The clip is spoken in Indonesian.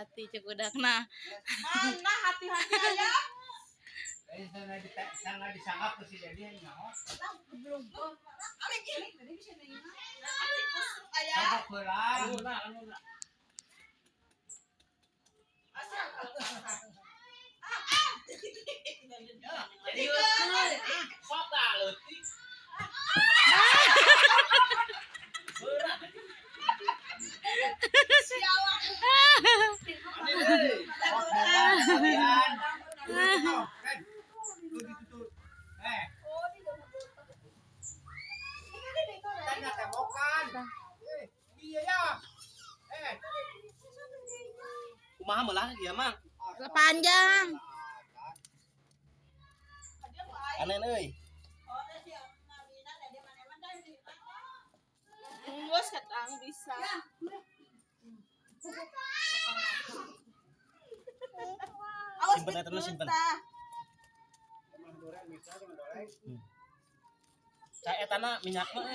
hati-hati cek udakna. Mana hati-hati aja. Sana disangap ke si Dedi nyaho. Belum. Alik ini tadi bisa nanya. Aya. Sabok heula. Asal. Jadi sok dah leutik. Sialan. Ani deui. Sok boga kalian. Tanya temokan. Iya ya. Kumaha meula dia mah? Panjang. Anen euy. Ngos katang bisa. Awas Simpen eta dulu simpen. Cak etana minyak mah